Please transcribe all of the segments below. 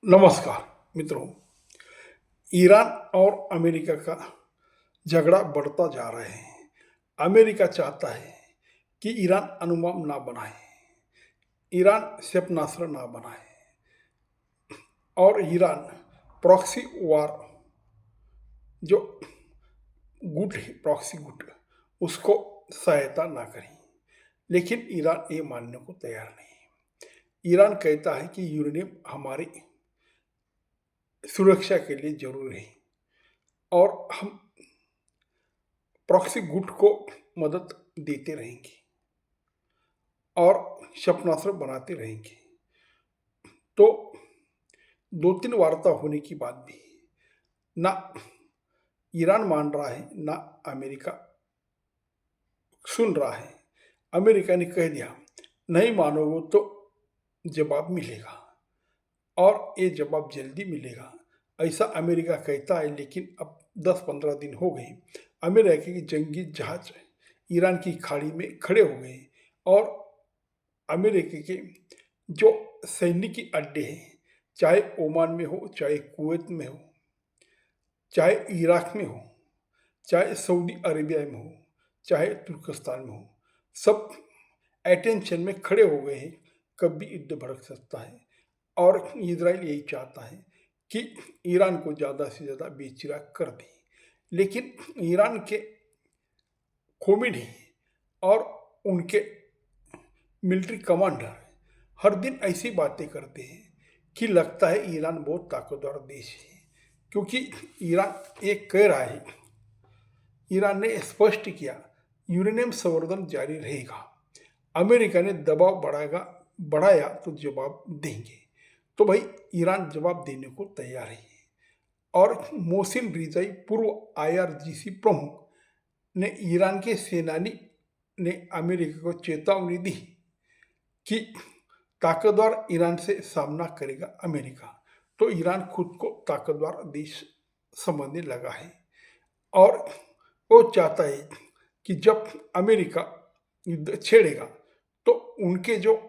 नमस्कार मित्रों। ईरान और अमेरिका का झगड़ा बढ़ता जा रहा है। अमेरिका चाहता है कि ईरान अणुबम ना बनाए, ईरान क्षेपणास्त्र ना बनाए और ईरान प्रॉक्सी वार जो गुट है, प्रॉक्सी गुट, उसको सहायता ना करें। लेकिन ईरान ये मानने को तैयार नहीं है। ईरान कहता है कि यूरेनियम हमारी सुरक्षा के लिए जरूरी है और हम प्रॉक्सी गुट को मदद देते रहेंगे और क्षेपणास्त्र बनाते रहेंगे। तो दो तीन वार्ता होने के बाद भी ना ईरान मान रहा है ना अमेरिका सुन रहा है। अमेरिका ने कह दिया नहीं मानोगे तो जवाब मिलेगा और ये जवाब जल्दी मिलेगा, ऐसा अमेरिका कहता है। लेकिन अब 10-15 दिन हो गए, अमेरिका के जंगी जहाज ईरान की खाड़ी में खड़े हो गए और अमेरिका के जो सैनिकी अड्डे हैं, चाहे ओमान में हो, चाहे कुवैत में हो, चाहे इराक में हो, चाहे सऊदी अरेबिया में हो, चाहे तुर्कस्तान में हो, सब अटेंशन में खड़े हो गए हैं। कभी युद्ध भड़क सकता है और इजराइल यही चाहता है कि ईरान को ज़्यादा से ज़्यादा बेचिरा कर दे। लेकिन ईरान के खोमेनी और उनके मिलिट्री कमांडर हर दिन ऐसी बातें करते हैं कि लगता है ईरान बहुत ताकतवर देश है, क्योंकि ईरान एक कह रहा है, ईरान ने स्पष्ट किया यूरेनियम संवर्धन जारी रहेगा। अमेरिका ने दबाव बढ़ाया तो जवाब देंगे। तो भाई ईरान जवाब देने को तैयार है। और मोहसिन रिजाई पूर्व आईआरजीसी प्रमुख ने ईरान के सेनानी ने अमेरिका को चेतावनी दी कि ताकतवर ईरान से सामना करेगा अमेरिका। तो ईरान खुद को ताकतवर देश समझने लगा है और वो चाहता है कि जब अमेरिका युद्ध छेड़ेगा तो उनके जो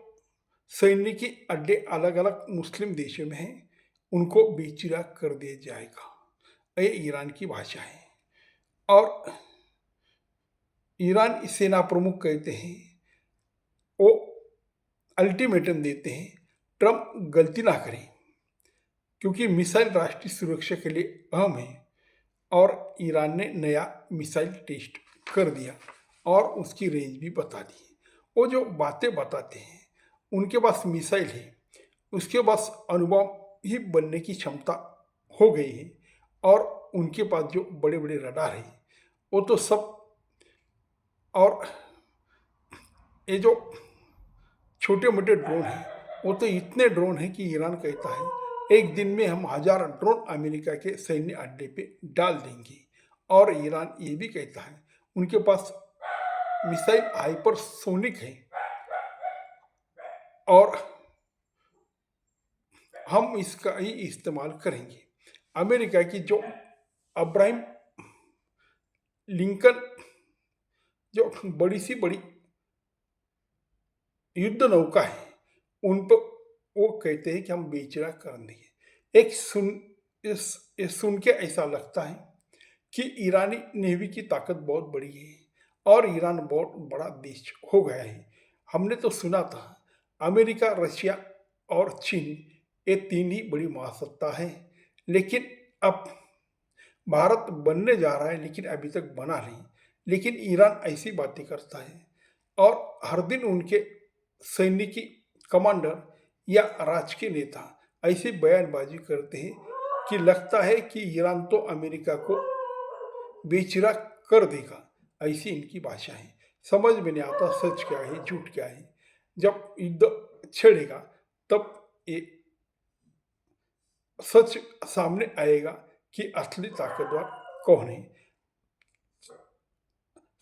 सैनिकी अड्डे अलग अलग मुस्लिम देशों में हैं, उनको बेचिरा कर दिया जाएगा। ये ईरान की भाषा है। और ईरान सेना प्रमुख कहते हैं, वो अल्टीमेटम देते हैं, ट्रंप गलती ना करें क्योंकि मिसाइल राष्ट्रीय सुरक्षा के लिए अहम है। और ईरान ने नया मिसाइल टेस्ट कर दिया और उसकी रेंज भी बता दी। वो जो बातें बताते हैं, उनके पास मिसाइल है, उसके पास अणुबम ही बनने की क्षमता हो गई है और उनके पास जो बड़े बड़े रडार है वो तो सब, और ये जो छोटे मोटे ड्रोन हैं वो तो इतने ड्रोन हैं कि ईरान कहता है एक दिन में हम 1000 ड्रोन अमेरिका के सैन्य अड्डे पे डाल देंगे। और ईरान ये भी कहता है उनके पास मिसाइल हाइपरसोनिक है और हम इसका ही इस्तेमाल करेंगे। अमेरिका की जो अब्राहम लिंकन जो बड़ी सी बड़ी युद्ध नौका है, उन पर वो कहते हैं कि हम बेचिरा कर देंगे। इस सुन के ऐसा लगता है कि ईरानी नेवी की ताकत बहुत बड़ी है और ईरान बहुत बड़ा देश हो गया है। हमने तो सुना था अमेरिका, रशिया और चीन ये तीन ही बड़ी महासत्ता है, लेकिन अब भारत बनने जा रहा है, लेकिन अभी तक बना नहीं। लेकिन ईरान ऐसी बातें करता है और हर दिन उनके सैनिकी कमांडर या राजकीय नेता ऐसी बयानबाजी करते हैं कि लगता है कि ईरान तो अमेरिका को बेचिरा कर देगा। ऐसी इनकी भाषा है। समझ में नहीं आता सच क्या है झूठ क्या है। जब युद्ध छेड़ेगा तब ये सच सामने आएगा कि असली ताकतवर कौन है।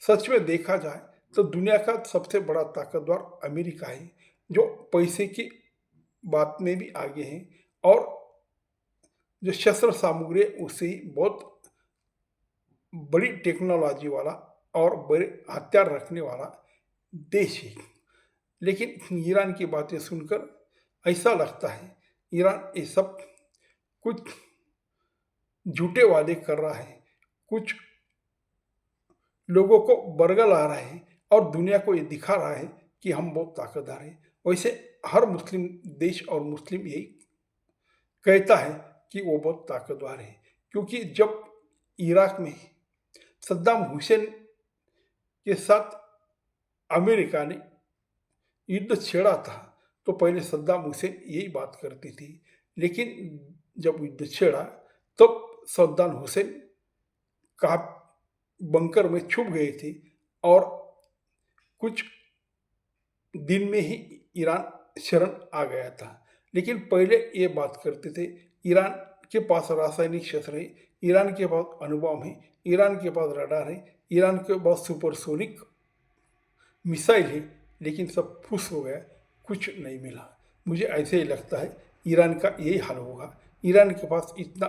सच में देखा जाए तो दुनिया का सबसे बड़ा ताकतवर अमेरिका है, जो पैसे की बात में भी आगे है और जो शस्त्र सामग्री है उससे ही बहुत बड़ी टेक्नोलॉजी वाला और बड़े हथियार रखने वाला देश है। लेकिन ईरान की बातें सुनकर ऐसा लगता है ईरान ये सब कुछ झूठे वादे कर रहा है, कुछ लोगों को बरगला रहा है और दुनिया को ये दिखा रहा है कि हम बहुत ताकतवर हैं। वैसे हर मुस्लिम देश और मुस्लिम यही कहता है कि वो बहुत ताकतवर है, क्योंकि जब इराक में सद्दाम हुसैन के साथ अमेरिका ने युद्ध छेड़ा था, तो पहले सद्दाम हुसैन यही बात करती थी, लेकिन जब युद्ध छेड़ा तब सद्दाम हुसैन का बंकर में छुप गए थे और कुछ दिन में ही ईरान शरण आ गया था। लेकिन पहले ये बात करते थे ईरान के पास रासायनिक शस्त्र है, ईरान के पास अणुबम है, ईरान के पास रडार है, ईरान के पास सुपरसोनिक मिसाइल है, लेकिन सब फुस हो गया, कुछ नहीं मिला। मुझे ऐसे ही लगता है ईरान का यही हाल होगा। ईरान के पास इतना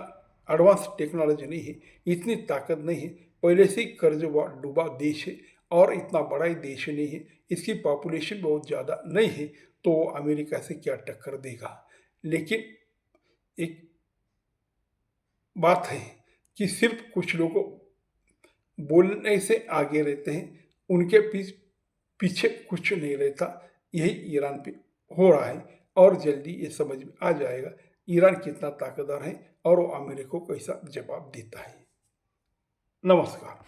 एडवांस टेक्नोलॉजी नहीं है, इतनी ताकत नहीं है, पहले से ही कर्ज डूबा देश है और इतना बड़ा ही देश नहीं है, इसकी पॉपुलेशन बहुत ज़्यादा नहीं है, तो वो अमेरिका से क्या टक्कर देगा। लेकिन एक बात है कि सिर्फ कुछ लोग बोलने से आगे रहते हैं, उनके पीछे कुछ नहीं रहता। यही ईरान पे हो रहा है और जल्दी ये समझ में आ जाएगा ईरान कितना ताकतवर है और वो अमेरिका को कैसा जवाब देता है। नमस्कार।